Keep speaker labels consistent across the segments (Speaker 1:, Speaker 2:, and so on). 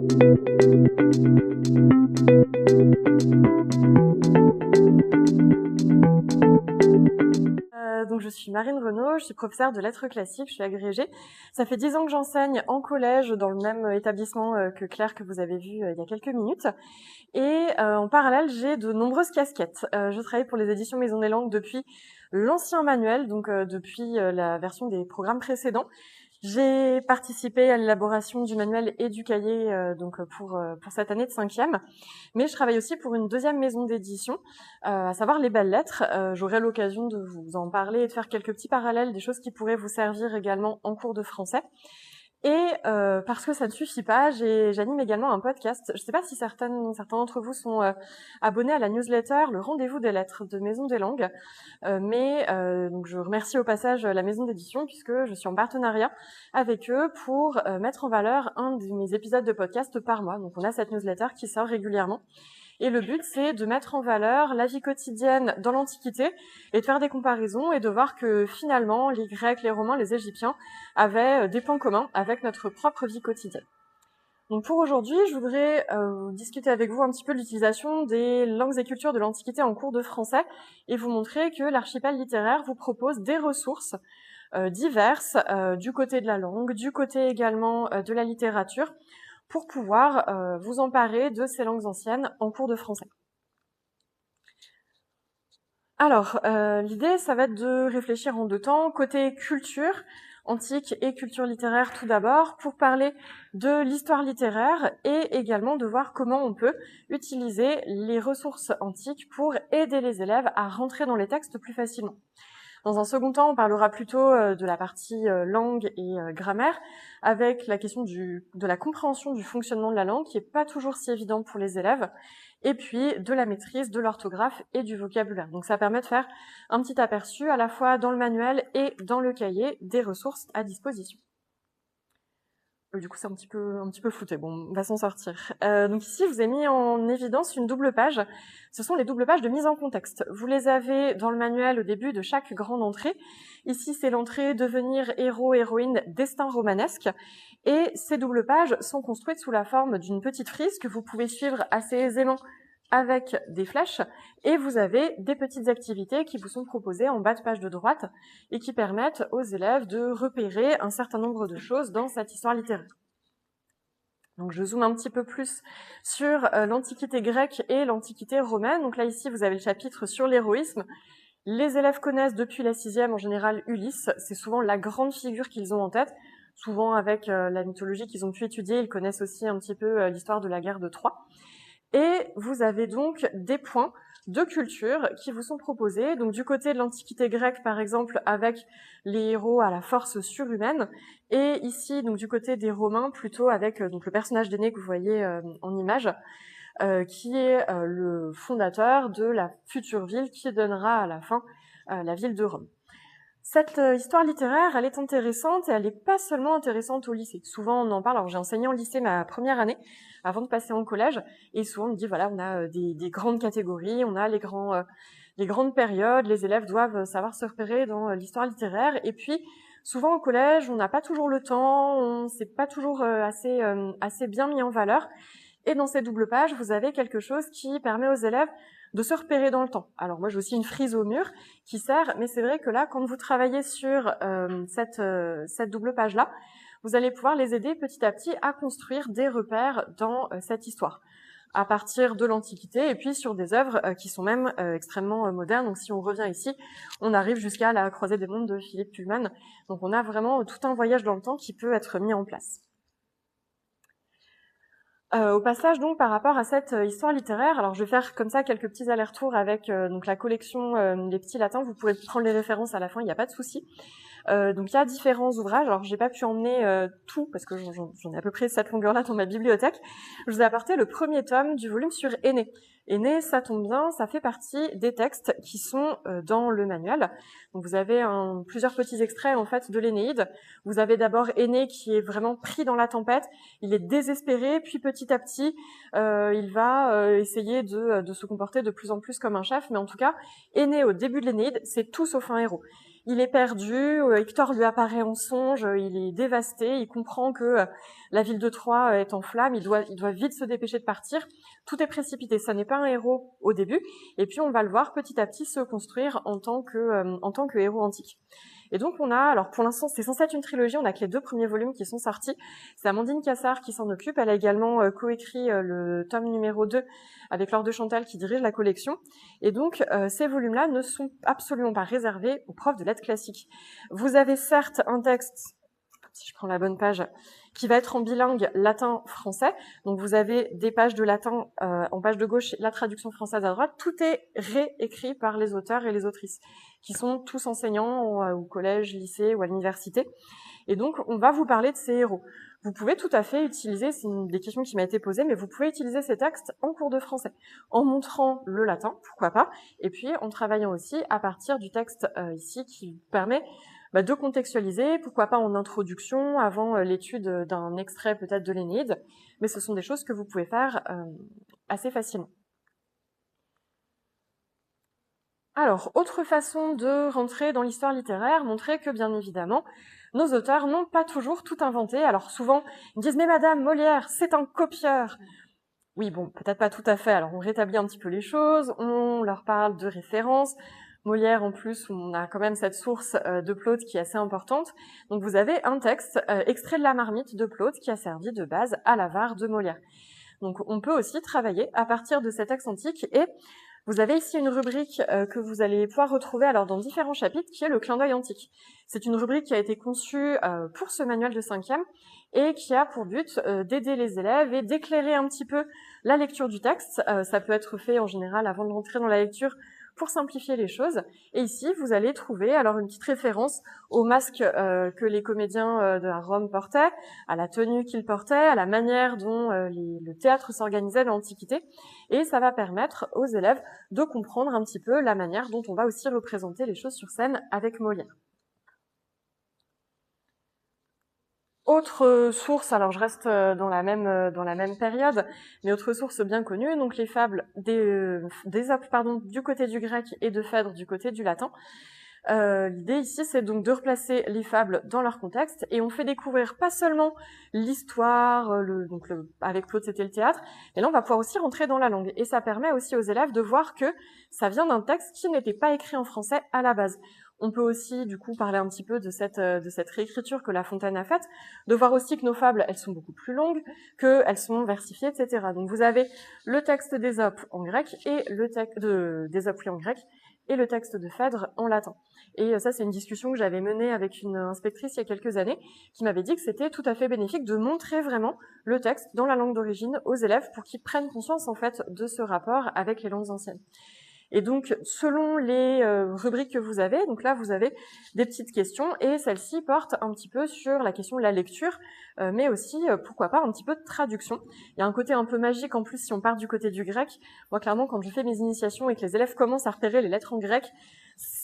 Speaker 1: Donc je suis Marine Renaud, je suis professeure de lettres classiques, je suis agrégée. Ça fait 10 ans que j'enseigne en collège dans le même établissement que Claire que vous avez vu il y a quelques minutes. Et en parallèle, j'ai de nombreuses casquettes. Je travaille pour les éditions Maison des Langues depuis l'ancien manuel, donc depuis la version des programmes précédents. J'ai participé à l'élaboration du manuel et du cahier pour cette année de 5e, mais je travaille aussi pour une deuxième maison d'édition, à savoir Les Belles Lettres. J'aurai l'occasion de vous en parler et de faire quelques petits parallèles, des choses qui pourraient vous servir également en cours de français. Et parce que ça ne suffit pas, j'anime également un podcast. Je ne sais pas si certains d'entre vous sont abonnés à la newsletter Le Rendez-vous des Lettres de Maison des Langues, donc je remercie au passage la maison d'édition puisque je suis en partenariat avec eux pour mettre en valeur un de mes épisodes de podcast par mois. Donc on a cette newsletter qui sort régulièrement. Et le but, c'est de mettre en valeur la vie quotidienne dans l'Antiquité et de faire des comparaisons et de voir que finalement, les Grecs, les Romains, les Égyptiens avaient des points communs avec notre propre vie quotidienne. Donc pour aujourd'hui, je voudrais discuter avec vous un petit peu de l'utilisation des langues et cultures de l'Antiquité en cours de français et vous montrer que l'archipel littéraire vous propose des ressources diverses du côté de la langue, du côté également de la littérature, pour pouvoir vous emparer de ces langues anciennes en cours de français. Alors, l'idée, ça va être de réfléchir en deux temps, côté culture antique et culture littéraire tout d'abord, pour parler de l'histoire littéraire et également de voir comment on peut utiliser les ressources antiques pour aider les élèves à rentrer dans les textes plus facilement. Dans un second temps, on parlera plutôt de la partie langue et grammaire, avec la question de la compréhension du fonctionnement de la langue, qui n'est pas toujours si évidente pour les élèves, et puis de la maîtrise de l'orthographe et du vocabulaire. Donc ça permet de faire un petit aperçu à la fois dans le manuel et dans le cahier des ressources à disposition. Du coup, c'est un petit peu flouté. Bon, on va s'en sortir. Donc ici, je vous ai mis en évidence une double page. Ce sont les doubles pages de mise en contexte. Vous les avez dans le manuel au début de chaque grande entrée. Ici, c'est l'entrée devenir héros, héroïne, destin romanesque. Et ces doubles pages sont construites sous la forme d'une petite frise que vous pouvez suivre assez aisément avec des flèches, et vous avez des petites activités qui vous sont proposées en bas de page de droite et qui permettent aux élèves de repérer un certain nombre de choses dans cette histoire littéraire. Donc je zoome un petit peu plus sur l'Antiquité grecque et l'Antiquité romaine. Donc là ici vous avez le chapitre sur l'héroïsme. Les élèves connaissent depuis la 6e en général Ulysse, c'est souvent la grande figure qu'ils ont en tête. Souvent avec la mythologie qu'ils ont pu étudier, ils connaissent aussi un petit peu l'histoire de la guerre de Troie. Et vous avez donc des points de culture qui vous sont proposés. Donc du côté de l'Antiquité grecque, par exemple, avec les héros à la force surhumaine. Et ici, donc du côté des Romains, plutôt avec donc le personnage d'Énée que vous voyez en image, qui est le fondateur de la future ville qui donnera à la fin la ville de Rome. Cette histoire littéraire, elle est intéressante et elle n'est pas seulement intéressante au lycée. Souvent, on en parle. Alors, j'ai enseigné en lycée ma première année avant de passer en collège. Et souvent, on me dit, voilà, on a des grandes catégories, on a les grandes périodes. Les élèves doivent savoir se repérer dans l'histoire littéraire. Et puis, souvent au collège, on n'a pas toujours le temps, c'est pas toujours assez bien mis en valeur. Et dans ces doubles pages, vous avez quelque chose qui permet aux élèves de se repérer dans le temps. Alors moi j'ai aussi une frise au mur qui sert, mais c'est vrai que là, quand vous travaillez sur cette double page-là, vous allez pouvoir les aider petit à petit à construire des repères dans cette histoire, à partir de l'Antiquité et puis sur des œuvres qui sont même extrêmement modernes. Donc si on revient ici, on arrive jusqu'à la Croisée des mondes de Philippe Pullman. Donc on a vraiment tout un voyage dans le temps qui peut être mis en place. Au passage, donc, par rapport à cette histoire littéraire, alors je vais faire comme ça quelques petits allers-retours avec donc la collection Les Petits Latins. Vous pourrez prendre les références à la fin, il n'y a pas de souci. Donc il y a différents ouvrages. Alors j'ai pas pu emmener tout parce que j'en ai à peu près cette longueur-là dans ma bibliothèque. Je vous ai apporté le premier tome du volume sur Énée. Énée, ça tombe bien, ça fait partie des textes qui sont dans le manuel. Donc vous avez plusieurs petits extraits en fait de l'Énéide. Vous avez d'abord Énée qui est vraiment pris dans la tempête. Il est désespéré, puis petit à petit, il va essayer de se comporter de plus en plus comme un chef. Mais en tout cas, Énée au début de l'Énéide, c'est tout sauf un héros. Il est perdu, Hector lui apparaît en songe, il est dévasté, il comprend que la ville de Troie est en flammes, il doit vite se dépêcher de partir. Tout est précipité, ça n'est pas un héros au début, et puis on va le voir petit à petit se construire en tant que héros antique. Et donc on a, alors pour l'instant c'est censé être une trilogie, on a que les 2 premiers volumes qui sont sortis, c'est Amandine Cassard qui s'en occupe, elle a également coécrit le tome numéro 2 avec Laure de Chantal qui dirige la collection, et donc ces volumes-là ne sont absolument pas réservés aux profs de lettres classiques. Vous avez certes un texte, si je prends la bonne page, qui va être en bilingue latin-français. Donc vous avez des pages de latin en page de gauche, la traduction française à droite. Tout est réécrit par les auteurs et les autrices, qui sont tous enseignants au collège, lycée ou à l'université. Et donc on va vous parler de ces héros. Vous pouvez tout à fait utiliser, c'est une des questions qui m'a été posée, mais vous pouvez utiliser ces textes en cours de français, en montrant le latin, pourquoi pas, et puis en travaillant aussi à partir du texte ici qui permet de contextualiser, pourquoi pas en introduction, avant l'étude d'un extrait peut-être de l'Énéide, mais ce sont des choses que vous pouvez faire assez facilement. Alors, autre façon de rentrer dans l'histoire littéraire, montrer que bien évidemment, nos auteurs n'ont pas toujours tout inventé. Alors souvent, ils me disent « Mais madame, Molière, c'est un copieur !» Oui, bon, peut-être pas tout à fait. Alors on rétablit un petit peu les choses, on leur parle de références. Molière, en plus, on a quand même cette source de Plaute qui est assez importante. Donc vous avez un texte extrait de la Marmite de Plaute qui a servi de base à l'Avare de Molière. Donc on peut aussi travailler à partir de cet texte antique, et vous avez ici une rubrique que vous allez pouvoir retrouver alors dans différents chapitres, qui est le clin d'œil antique. C'est une rubrique qui a été conçue pour ce manuel de 5e et qui a pour but d'aider les élèves et d'éclairer un petit peu la lecture du texte. Ça peut être fait en général avant de rentrer dans la lecture pour simplifier les choses. Et ici, vous allez trouver alors une petite référence au masque que les comédiens de Rome portaient, à la tenue qu'ils portaient, à la manière dont le théâtre s'organisait dans l'Antiquité. Et ça va permettre aux élèves de comprendre un petit peu la manière dont on va aussi représenter les choses sur scène avec Molière. Autre source, alors je reste dans la même période, mais autre source bien connue, donc les fables d'Ésope du côté du grec et de Phèdre du côté du latin. L'idée ici, c'est donc de replacer les fables dans leur contexte, et on fait découvrir pas seulement l'histoire, avec Plaute c'était le théâtre, mais là on va pouvoir aussi rentrer dans la langue, et ça permet aussi aux élèves de voir que ça vient d'un texte qui n'était pas écrit en français à la base. On peut aussi, du coup, parler un petit peu de cette réécriture que La Fontaine a faite, de voir aussi que nos fables, elles sont beaucoup plus longues, qu'elles sont versifiées, etc. Donc vous avez le texte d'Ésope en grec, et le texte d'Ésope en grec, et le texte de Phèdre en latin. Et ça, c'est une discussion que j'avais menée avec une inspectrice il y a quelques années, qui m'avait dit que c'était tout à fait bénéfique de montrer vraiment le texte dans la langue d'origine aux élèves pour qu'ils prennent conscience, en fait, de ce rapport avec les langues anciennes. Et donc, selon les rubriques que vous avez, donc là, vous avez des petites questions, et celles-ci portent un petit peu sur la question de la lecture, mais aussi, pourquoi pas, un petit peu de traduction. Il y a un côté un peu magique, en plus, si on part du côté du grec. Moi, clairement, quand je fais mes initiations et que les élèves commencent à repérer les lettres en grec,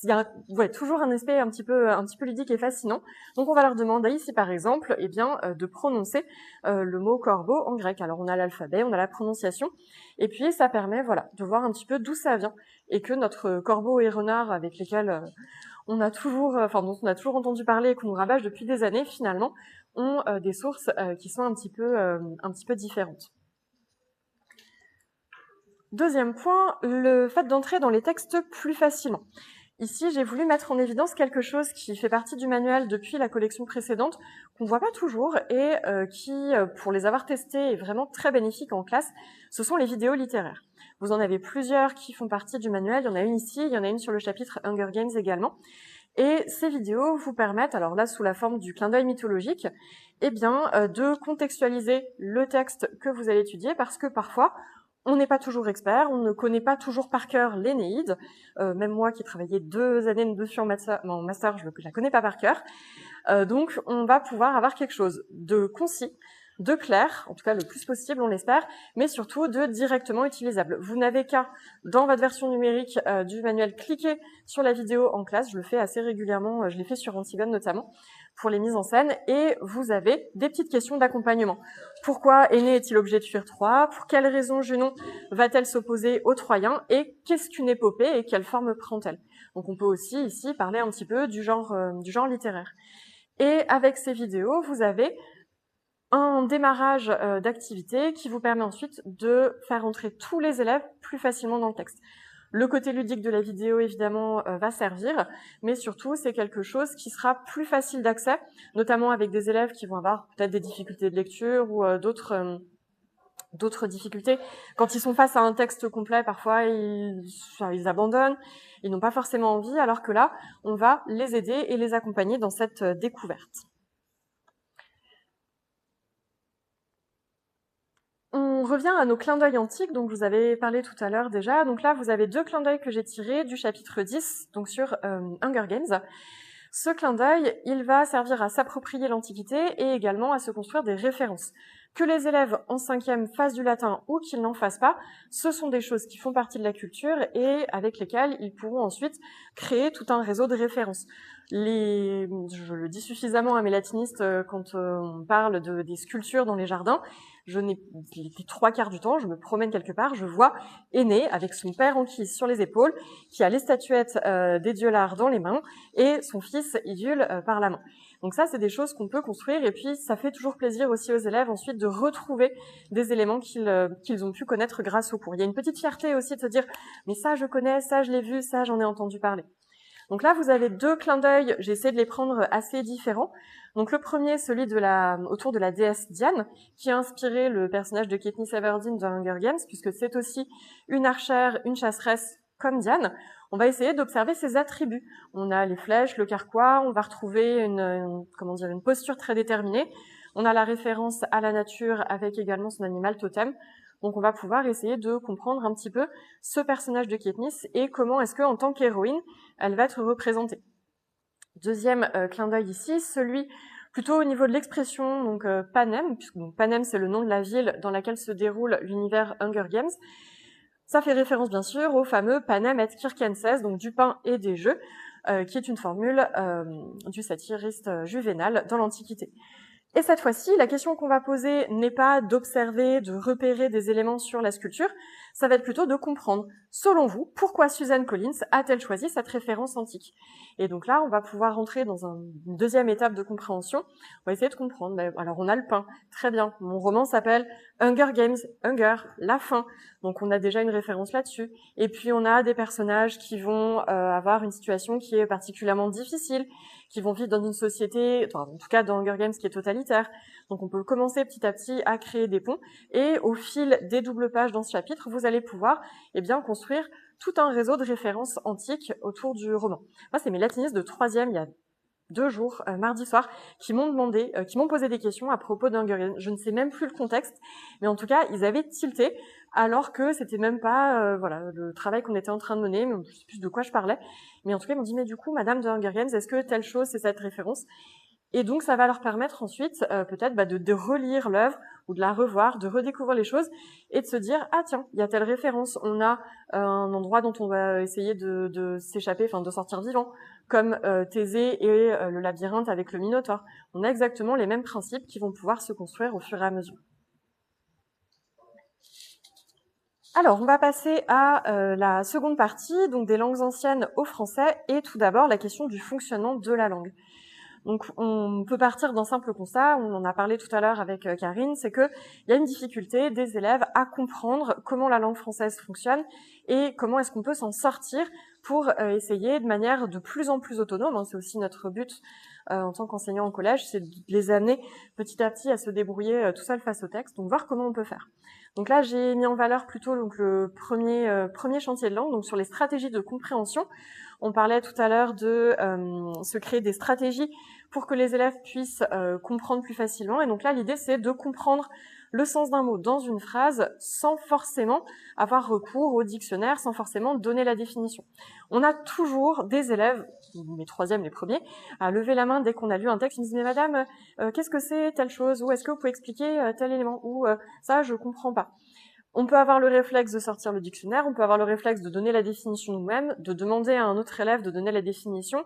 Speaker 1: il y a toujours un aspect un petit peu ludique et fascinant. Donc, on va leur demander ici, par exemple, de prononcer le mot corbeau en grec. Alors, on a l'alphabet, on a la prononciation, et puis ça permet, de voir un petit peu d'où ça vient, et que notre corbeau et renard avec lesquels dont on a toujours entendu parler et qu'on nous rabâche depuis des années, finalement, ont des sources qui sont un petit peu différentes. Deuxième point, le fait d'entrer dans les textes plus facilement. Ici, j'ai voulu mettre en évidence quelque chose qui fait partie du manuel depuis la collection précédente, qu'on voit pas toujours, et qui, pour les avoir testés, est vraiment très bénéfique en classe. Ce sont les vidéos littéraires. Vous en avez plusieurs qui font partie du manuel. Il y en a une ici, il y en a une sur le chapitre Hunger Games également. Et ces vidéos vous permettent, alors là sous la forme du clin d'œil mythologique, de contextualiser le texte que vous allez étudier, parce que parfois, on n'est pas toujours expert, on ne connaît pas toujours par cœur l'Énéide. Même moi qui ai travaillé 2 années dessus en master, je la connais pas par cœur. Donc on va pouvoir avoir quelque chose de concis, de clair, en tout cas le plus possible, on l'espère, mais surtout de directement utilisable. Vous n'avez qu'à, dans votre version numérique du manuel, cliquer sur la vidéo en classe. Je le fais assez régulièrement, je l'ai fait sur Antigone notamment, pour les mises en scène, et vous avez des petites questions d'accompagnement. Pourquoi Énée est-il obligé de fuir Troie? Pour quelles raisons Junon va-t-elle s'opposer aux Troyens? Et qu'est-ce qu'une épopée et quelle forme prend-elle? Donc on peut aussi ici parler un petit peu du genre littéraire. Et avec ces vidéos, vous avez un démarrage d'activité qui vous permet ensuite de faire entrer tous les élèves plus facilement dans le texte. Le côté ludique de la vidéo, évidemment, va servir, mais surtout, c'est quelque chose qui sera plus facile d'accès, notamment avec des élèves qui vont avoir peut-être des difficultés de lecture ou d'autres difficultés. Quand ils sont face à un texte complet, parfois, ils abandonnent, ils n'ont pas forcément envie, alors que là, on va les aider et les accompagner dans cette découverte. On revient à nos clins d'œil antiques, donc vous avez parlé tout à l'heure déjà. Donc là, vous avez 2 clins d'œil que j'ai tirés du chapitre 10, donc sur Hunger Games. Ce clin d'œil, il va servir à s'approprier l'Antiquité et également à se construire des références. Que les élèves en 5e fassent du latin ou qu'ils n'en fassent pas, ce sont des choses qui font partie de la culture et avec lesquelles ils pourront ensuite créer tout un réseau de références. Je le dis suffisamment à mes latinistes quand on parle des sculptures dans les jardins, les 3/4 du temps, je me promène quelque part, je vois Énée avec son père Anchise sur les épaules, qui a les statuettes des dieux lards dans les mains et son fils Idule par la main. Donc ça, c'est des choses qu'on peut construire et puis ça fait toujours plaisir aussi aux élèves ensuite de retrouver des éléments qu'ils ont pu connaître grâce au cours. Il y a une petite fierté aussi de se dire « mais ça je connais, ça je l'ai vu, ça j'en ai entendu parler ». Donc là, vous avez 2 clins d'œil, j'ai essayé de les prendre assez différents. Donc le premier, celui autour de la déesse Diane, qui a inspiré le personnage de Katniss Everdeen dans Hunger Games, puisque c'est aussi une archère, une chasseresse comme Diane. On va essayer d'observer ses attributs. On a les flèches, le carquois, on va retrouver une posture très déterminée. On a la référence à la nature avec également son animal totem. Donc on va pouvoir essayer de comprendre un petit peu ce personnage de Katniss et comment est-ce qu'en tant qu'héroïne, elle va être représentée. Deuxième clin d'œil ici, celui plutôt au niveau de l'expression, donc Panem, puisque Panem c'est le nom de la ville dans laquelle se déroule l'univers Hunger Games. Ça fait référence bien sûr au fameux Panem et Circenses, donc du pain et des jeux, qui est une formule du satiriste Juvénal dans l'Antiquité. Et cette fois-ci, la question qu'on va poser n'est pas d'observer, de repérer des éléments sur la sculpture, ça va être plutôt de comprendre, selon vous, pourquoi Suzanne Collins a-t-elle choisi cette référence antique. Et donc là, on va pouvoir rentrer dans une deuxième étape de compréhension. On va essayer de comprendre. Alors, on a le pain. Très bien. Mon roman s'appelle Hunger Games. Hunger, la faim. Donc, on a déjà une référence là-dessus. Et puis, on a des personnages qui vont avoir une situation qui est particulièrement difficile, qui vont vivre dans une société, enfin, en tout cas dans Hunger Games, qui est totalitaire. Donc, on peut commencer petit à petit à créer des ponts. Et au fil des doubles pages dans ce chapitre, vous allez pouvoir construire tout un réseau de références antiques autour du roman. Moi, c'est mes latinistes de 3e, il y a 2 jours, mardi soir, qui m'ont posé des questions à propos d'Hunger Games. Je ne sais même plus le contexte, mais en tout cas, ils avaient tilté, alors que c'était même pas le travail qu'on était en train de mener, mais je sais plus de quoi je parlais. Mais en tout cas, ils m'ont dit, mais du coup, madame de Hunger Games, est-ce que telle chose, c'est cette référence ? Et donc, ça va leur permettre ensuite, peut-être, de relire l'œuvre ou de la revoir, de redécouvrir les choses et de se dire, ah tiens, il y a telle référence, on a un endroit dont on va essayer de s'échapper, enfin de sortir vivant, comme Thésée et le labyrinthe avec le Minotaure. On a exactement les mêmes principes qui vont pouvoir se construire au fur et à mesure. Alors, on va passer à la seconde partie, donc des langues anciennes au français, et tout d'abord la question du fonctionnement de la langue. Donc, on peut partir d'un simple constat, on en a parlé tout à l'heure avec Karine, c'est qu'il y a une difficulté des élèves à comprendre comment la langue française fonctionne et comment est-ce qu'on peut s'en sortir pour essayer de manière de plus en plus autonome, hein, c'est aussi notre but en tant qu'enseignant au collège, c'est de les amener petit à petit à se débrouiller tout seul face au texte, donc voir comment on peut faire. Donc là, j'ai mis en valeur plutôt donc, le premier chantier de langue, donc sur les stratégies de compréhension. On parlait tout à l'heure de se créer des stratégies pour que les élèves puissent comprendre plus facilement. Et donc là, l'idée, c'est de comprendre le sens d'un mot dans une phrase sans forcément avoir recours au dictionnaire, sans forcément donner la définition. On a toujours des élèves, les 3e, les premiers, à lever la main dès qu'on a lu un texte. Ils me disent, mais madame, qu'est-ce que c'est telle chose ? Ou est-ce que vous pouvez expliquer tel élément ? Ou ça, je comprends pas. On peut avoir le réflexe de sortir le dictionnaire, on peut avoir le réflexe de donner la définition nous-mêmes, de demander à un autre élève de donner la définition.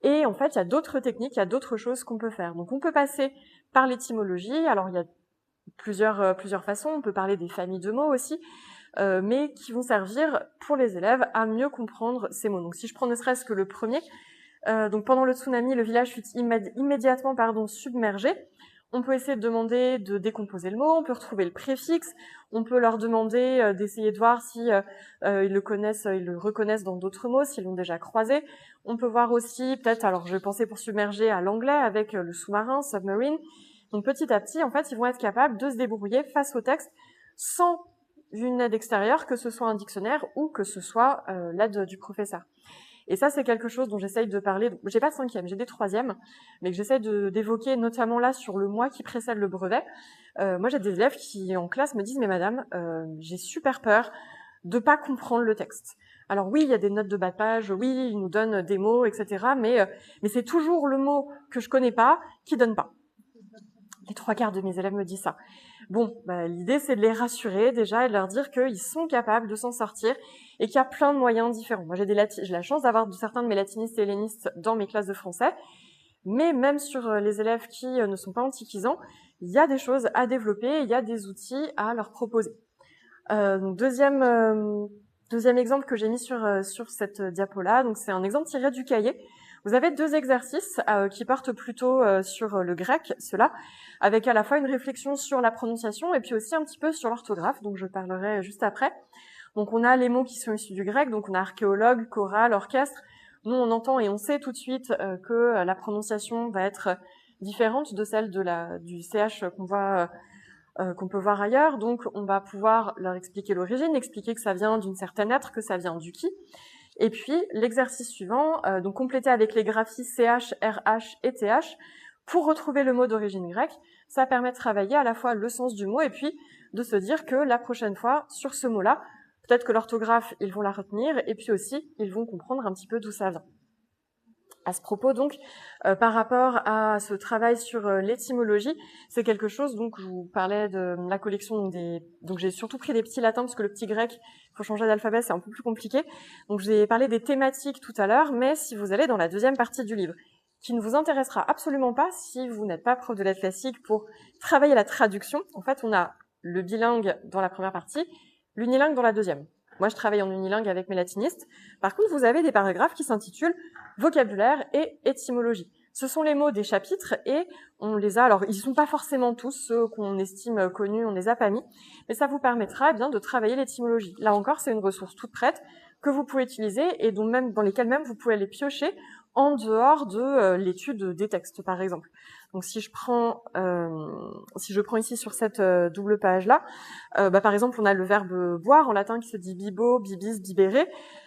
Speaker 1: Et en fait, il y a d'autres techniques, il y a d'autres choses qu'on peut faire. Donc on peut passer par l'étymologie, alors il y a plusieurs façons, on peut parler des familles de mots aussi, mais qui vont servir pour les élèves à mieux comprendre ces mots. Donc si je prends ne serait-ce que le premier, donc pendant le tsunami, le village fut immédiatement submergé. On peut essayer de demander de décomposer le mot, on peut retrouver le préfixe, on peut leur demander d'essayer de voir si ils le reconnaissent dans d'autres mots, s'ils l'ont déjà croisé. On peut voir aussi, peut-être, alors je pensais pour submerger à l'anglais avec le sous-marin, submarine. Donc petit à petit, en fait, ils vont être capables de se débrouiller face au texte sans une aide extérieure, que ce soit un dictionnaire ou que ce soit l'aide du professeur. Et ça, c'est quelque chose dont j'essaye de parler. J'ai pas de 5e, j'ai des 3e, mais que j'essaye d'évoquer notamment là sur le mois qui précède le brevet. Moi, j'ai des élèves qui, en classe, me disent « Mais madame, j'ai super peur de pas comprendre le texte. » Alors oui, il y a des notes de bas de page, oui, ils nous donnent des mots, etc. Mais c'est toujours le mot que je connais pas qui donne pas. Les 3/4 de mes élèves me disent ça. Bon, l'idée, c'est de les rassurer déjà et de leur dire qu'ils sont capables de s'en sortir et qu'il y a plein de moyens différents. Moi, j'ai la chance d'avoir certains de mes latinistes et hellénistes dans mes classes de français, mais même sur les élèves qui ne sont pas antiquisants, il y a des choses à développer, il y a des outils à leur proposer. Deuxième exemple que j'ai mis sur cette diapo-là, donc c'est un exemple tiré du cahier. Vous avez 2 exercices qui partent plutôt sur le grec, ceux-là, avec à la fois une réflexion sur la prononciation et puis aussi un petit peu sur l'orthographe, donc je parlerai juste après. Donc on a les mots qui sont issus du grec, donc on a archéologue, chorale, orchestre. Nous on entend et on sait tout de suite que la prononciation va être différente de celle du CH qu'on peut voir ailleurs, donc on va pouvoir leur expliquer l'origine, expliquer que ça vient d'une certaine lettre, que ça vient du qui. Et puis, l'exercice suivant, donc complété avec les graphies CH, RH et TH, pour retrouver le mot d'origine grecque, ça permet de travailler à la fois le sens du mot et puis de se dire que la prochaine fois, sur ce mot-là, peut-être que l'orthographe, ils vont la retenir et puis aussi, ils vont comprendre un petit peu d'où ça vient. À ce propos, donc, par rapport à ce travail sur l'étymologie, c'est quelque chose, donc, je vous parlais de la collection donc j'ai surtout pris des petits latins, parce que le petit grec, il faut changer d'alphabet, c'est un peu plus compliqué. Donc, j'ai parlé des thématiques tout à l'heure, mais si vous allez dans la deuxième partie du livre, qui ne vous intéressera absolument pas si vous n'êtes pas prof de lettres classiques pour travailler la traduction, en fait, on a le bilingue dans la première partie, l'unilingue dans la deuxième. Moi, je travaille en unilingue avec mes latinistes. Par contre, vous avez des paragraphes qui s'intitulent vocabulaire et étymologie. Ce sont les mots des chapitres et on les a, alors ils ne sont pas forcément tous ceux qu'on estime connus, on les a pas mis, mais ça vous permettra bien de travailler l'étymologie. Là encore, c'est une ressource toute prête que vous pouvez utiliser et dans lesquelles même vous pouvez les piocher en dehors de l'étude des textes, par exemple. Donc si je prends ici sur cette double page-là, par exemple, on a le verbe boire en latin qui se dit bibo, bibis, bibere.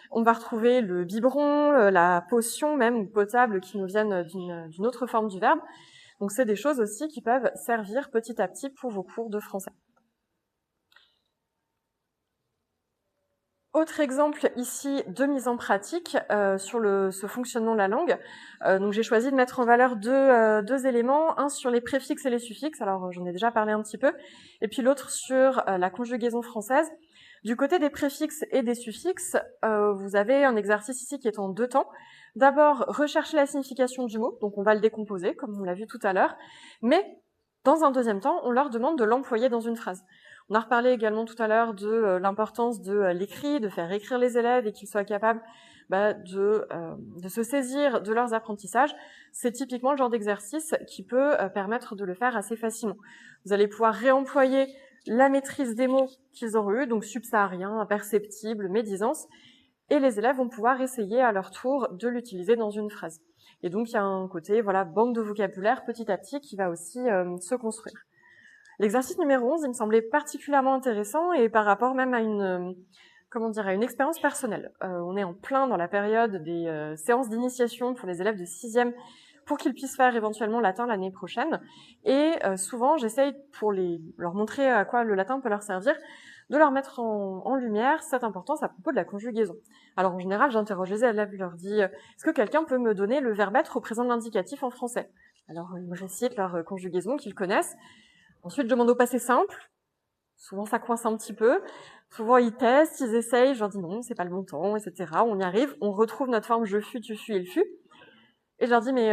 Speaker 1: On va retrouver le biberon, la potion même, ou potable, qui nous viennent d'une autre forme du verbe. Donc c'est des choses aussi qui peuvent servir petit à petit pour vos cours de français. Autre exemple ici de mise en pratique sur ce fonctionnement de la langue. Donc j'ai choisi de mettre en valeur deux éléments, un sur les préfixes et les suffixes, alors j'en ai déjà parlé un petit peu, et puis l'autre sur la conjugaison française. Du côté des préfixes et des suffixes, vous avez un exercice ici qui est en 2 temps. D'abord, rechercher la signification du mot, donc on va le décomposer, comme on l'a vu tout à l'heure, mais dans un deuxième temps, on leur demande de l'employer dans une phrase. On a reparlé également tout à l'heure de l'importance de l'écrit, de faire écrire les élèves et qu'ils soient capables de se saisir de leurs apprentissages. C'est typiquement le genre d'exercice qui peut permettre de le faire assez facilement. Vous allez pouvoir réemployer la maîtrise des mots qu'ils auront eu, donc subsaharien, imperceptible, médisance, et les élèves vont pouvoir essayer à leur tour de l'utiliser dans une phrase. Et donc il y a un côté banque de vocabulaire petit à petit qui va aussi se construire. L'exercice numéro 11, il me semblait particulièrement intéressant et par rapport même à une expérience personnelle. On est en plein dans la période des séances d'initiation pour les élèves de 6e pour qu'ils puissent faire éventuellement latin l'année prochaine. Et souvent, j'essaye pour leur montrer à quoi le latin peut leur servir, de leur mettre en lumière cette importance à propos de la conjugaison. Alors en général, j'interroge les élèves, je leur dis « Est-ce que quelqu'un peut me donner le verbe être au présent de l'indicatif en français ?» Alors ils me récitent leur conjugaison qu'ils connaissent. Ensuite, je demande au passé simple. Souvent, ça coince un petit peu. Souvent, ils testent, ils essayent. Je leur dis non, c'est pas le bon temps, etc. On y arrive. On retrouve notre forme je fus, tu fus, il fut. Et je leur dis, mais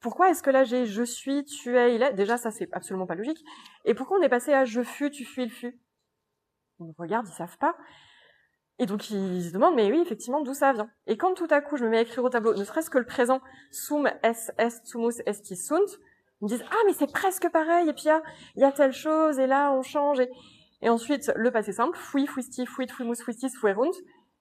Speaker 1: pourquoi est-ce que là, j'ai je suis, tu es, il est? Déjà, ça, c'est absolument pas logique. Et pourquoi on est passé à je fus, tu fus, il fut? On me regarde, ils savent pas. Et donc, ils se demandent, mais oui, effectivement, d'où ça vient? Et quand tout à coup, je me mets à écrire au tableau, ne serait-ce que le présent, sum, es, est, sumus, esti, sunt, Ils me disent « Ah, mais c'est presque pareil, et puis il y a telle chose, et là, on change. » Et ensuite, le passé simple, fouille, fouisti, fouit, fouimous, fouistis, fouerunt.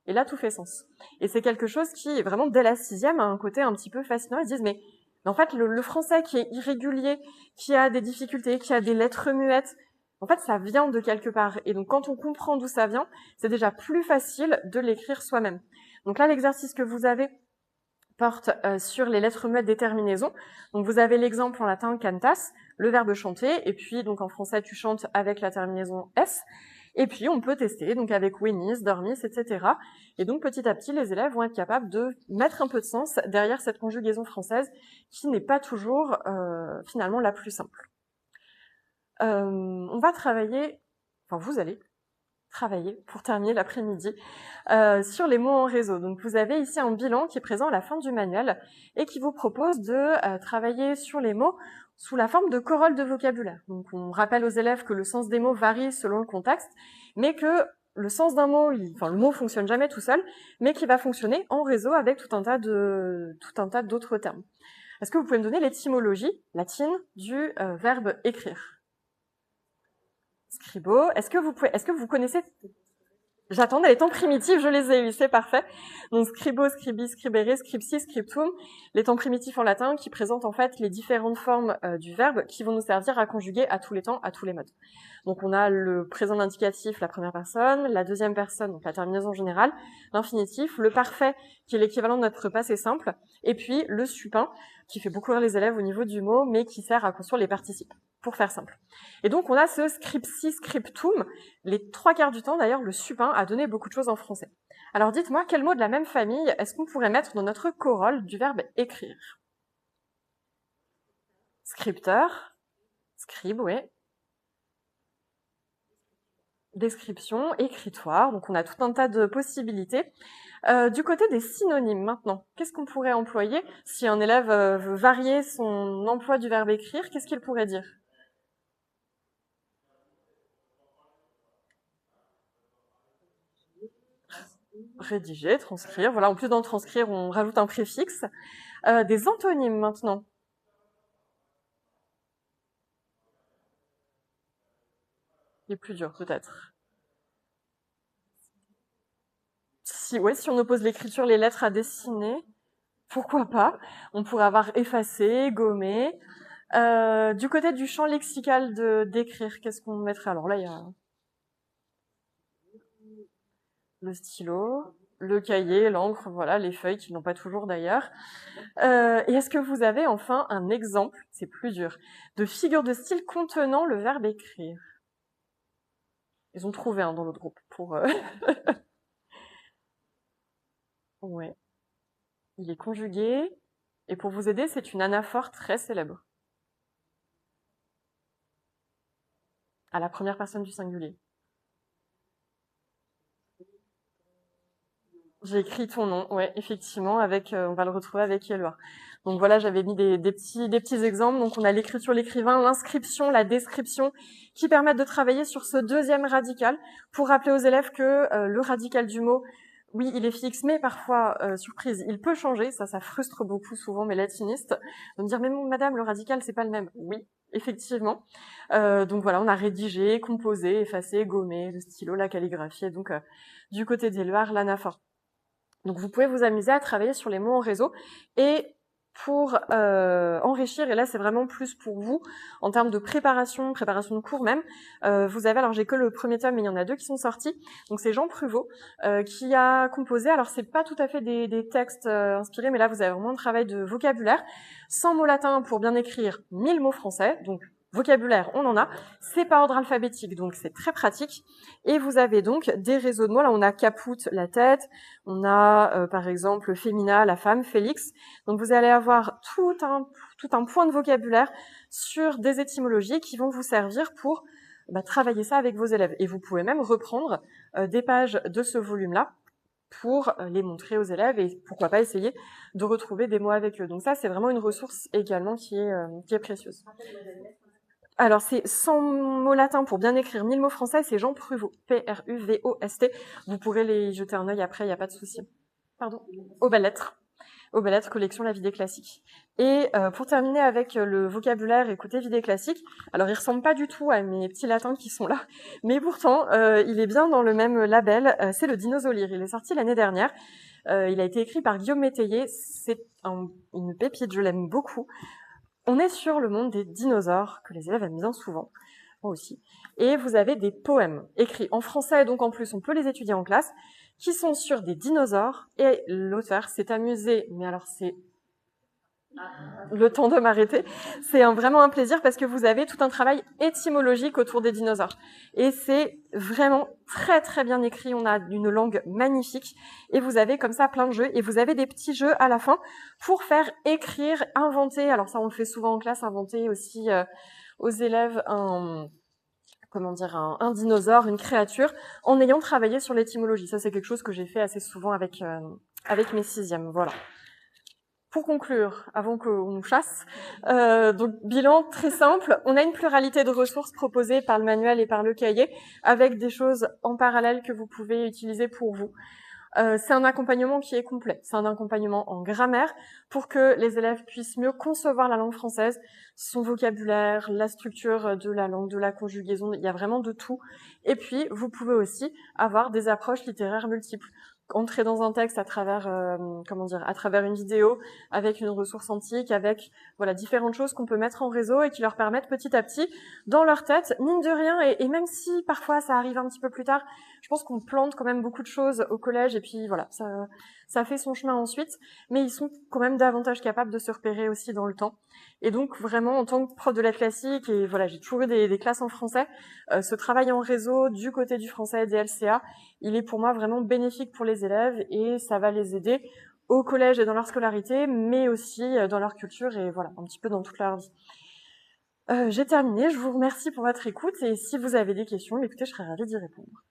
Speaker 1: Et là, tout fait sens. Et c'est quelque chose qui, vraiment, dès la 6e, a un côté un petit peu fascinant. Ils se disent « Mais en fait, le français qui est irrégulier, qui a des difficultés, qui a des lettres muettes, en fait, ça vient de quelque part. Et donc, quand on comprend d'où ça vient, c'est déjà plus facile de l'écrire soi-même. » Donc là, l'exercice que vous avez porte sur les lettres muettes des terminaisons. Donc vous avez l'exemple en latin cantas, le verbe chanter, et puis donc en français tu chantes avec la terminaison s, et puis on peut tester donc avec wenis, dormis, etc. Et donc petit à petit les élèves vont être capables de mettre un peu de sens derrière cette conjugaison française qui n'est pas toujours finalement la plus simple. On va travailler, enfin vous allez travailler pour terminer l'après-midi sur les mots en réseau. Donc vous avez ici un bilan qui est présent à la fin du manuel et qui vous propose de travailler sur les mots sous la forme de corolle de vocabulaire. Donc on rappelle aux élèves que le sens des mots varie selon le contexte, mais que le sens d'un mot, le mot fonctionne jamais tout seul, mais qu'il va fonctionner en réseau avec tout un tas d'autres termes. Est-ce que vous pouvez me donner l'étymologie latine du verbe écrire? Scribo. Est-ce que vous connaissez? J'attendais les temps primitifs, je les ai eus, c'est parfait. Donc scribo, scribi, scribere, scripsi, scriptum, les temps primitifs en latin qui présentent en fait les différentes formes du verbe qui vont nous servir à conjuguer à tous les temps, à tous les modes. Donc on a le présent indicatif, la première personne, la deuxième personne, donc la terminaison générale, l'infinitif, le parfait qui est l'équivalent de notre passé simple, et puis le supin qui fait beaucoup rire les élèves au niveau du mot, mais qui sert à construire les participes, pour faire simple. Et donc on a ce scripsi, scriptum, les 3/4 du temps d'ailleurs le supin a donné beaucoup de choses en français. Alors dites-moi, quel mot de la même famille est-ce qu'on pourrait mettre dans notre corolle du verbe écrire? Scripteur, scribe, oui. Description, écritoire, donc on a tout un tas de possibilités. Du côté des synonymes maintenant, qu'est-ce qu'on pourrait employer? Si un élève veut varier son emploi du verbe écrire, qu'est-ce qu'il pourrait dire? Rédiger, transcrire, voilà, en plus d'en transcrire, on rajoute un préfixe. Des antonymes maintenant. Les plus durs peut-être. Si on oppose l'écriture, les lettres à dessiner, pourquoi pas? On pourrait avoir effacé, gommé. Du côté du champ lexical d'écrire, qu'est-ce qu'on mettrait? Alors là, il y a le stylo, le cahier, l'encre, voilà, les feuilles qui n'ont pas toujours d'ailleurs. Et est-ce que vous avez enfin un exemple, c'est plus dur, de figure de style contenant le verbe écrire? Ils ont trouvé un dans l'autre groupe pour... Ouais. Il est conjugué, et pour vous aider, c'est une anaphore très célèbre. À la première personne du singulier. J'ai écrit ton nom, ouais, effectivement, on va le retrouver avec Éloi. Donc voilà, j'avais mis des petits exemples. Donc on a l'écriture, l'écrivain, l'inscription, la description, qui permettent de travailler sur ce deuxième radical pour rappeler aux élèves que le radical du mot, oui, il est fixe, mais parfois, surprise, il peut changer. Ça frustre beaucoup souvent mes latinistes de me dire, mais bon, madame, le radical, c'est pas le même. Oui, effectivement. Donc voilà, on a rédigé, composé, effacé, gommé, le stylo, la calligraphie, et donc du côté d'Éluard, l'anaphore. Donc vous pouvez vous amuser à travailler sur les mots en réseau et pour enrichir, et là c'est vraiment plus pour vous, en termes de préparation de cours même, vous avez, alors j'ai que le premier tome, mais il y en a 2 qui sont sortis, donc c'est Jean Pruvot qui a composé, alors c'est pas tout à fait des textes inspirés, mais là vous avez vraiment un travail de vocabulaire, 100 mots latins pour bien écrire 1000 mots français, donc vocabulaire, on en a, c'est par ordre alphabétique, donc c'est très pratique, et vous avez donc des réseaux de mots, là on a caput, la tête, on a par exemple fémina, la femme, Félix, donc vous allez avoir tout un point de vocabulaire sur des étymologies qui vont vous servir pour travailler ça avec vos élèves, et vous pouvez même reprendre des pages de ce volume-là pour les montrer aux élèves et pourquoi pas essayer de retrouver des mots avec eux. Donc ça, c'est vraiment une ressource également qui est précieuse. Alors, c'est 100 mots latins pour bien écrire 1000 mots français, c'est Jean Pruvot, P-R-U-V-O-S-T. Vous pourrez les jeter un œil après, il n'y a pas de souci. Pardon. Aux belles lettres. aux belles-lettres collection La Vie des classiques. Et pour terminer avec le vocabulaire et côté Vie des classiques, alors il ressemble pas du tout à mes petits latins qui sont là, mais pourtant il est bien dans le même label, c'est le Dinosaure. Il est sorti l'année dernière. Il a été écrit par Guillaume Métayer, c'est une pépite, je l'aime beaucoup. On est sur le monde des dinosaures, que les élèves aiment bien souvent, moi aussi. Et vous avez des poèmes écrits en français, donc en plus on peut les étudier en classe, qui sont sur des dinosaures, et l'auteur s'est amusé, mais alors c'est le temps de m'arrêter, c'est vraiment un plaisir parce que vous avez tout un travail étymologique autour des dinosaures. Et c'est vraiment très très bien écrit, on a une langue magnifique, et vous avez comme ça plein de jeux, et vous avez des petits jeux à la fin pour faire écrire, inventer, alors ça on le fait souvent en classe, inventer aussi aux élèves un dinosaure, une créature, en ayant travaillé sur l'étymologie. Ça c'est quelque chose que j'ai fait assez souvent avec mes sixièmes, voilà. Pour conclure, avant qu'on nous chasse, donc bilan très simple, on a une pluralité de ressources proposées par le manuel et par le cahier, avec des choses en parallèle que vous pouvez utiliser pour vous. C'est un accompagnement qui est complet, c'est un accompagnement en grammaire pour que les élèves puissent mieux concevoir la langue française, son vocabulaire, la structure de la langue, de la conjugaison, il y a vraiment de tout. Et puis, vous pouvez aussi avoir des approches littéraires multiples. Entrer dans un texte à travers à travers une vidéo, avec une ressource antique, avec voilà différentes choses qu'on peut mettre en réseau et qui leur permettent petit à petit dans leur tête, mine de rien, et même si parfois ça arrive un petit peu plus tard, je pense qu'on plante quand même beaucoup de choses au collège et puis voilà, ça fait son chemin ensuite, mais ils sont quand même davantage capables de se repérer aussi dans le temps. Et donc vraiment en tant que prof de lettres classiques, et voilà, j'ai toujours eu des classes en français, ce travail en réseau du côté du français des LCA, il est pour moi vraiment bénéfique pour les élèves et ça va les aider au collège et dans leur scolarité, mais aussi dans leur culture et voilà, un petit peu dans toute leur vie. J'ai terminé, je vous remercie pour votre écoute et si vous avez des questions, écoutez, je serais ravie d'y répondre.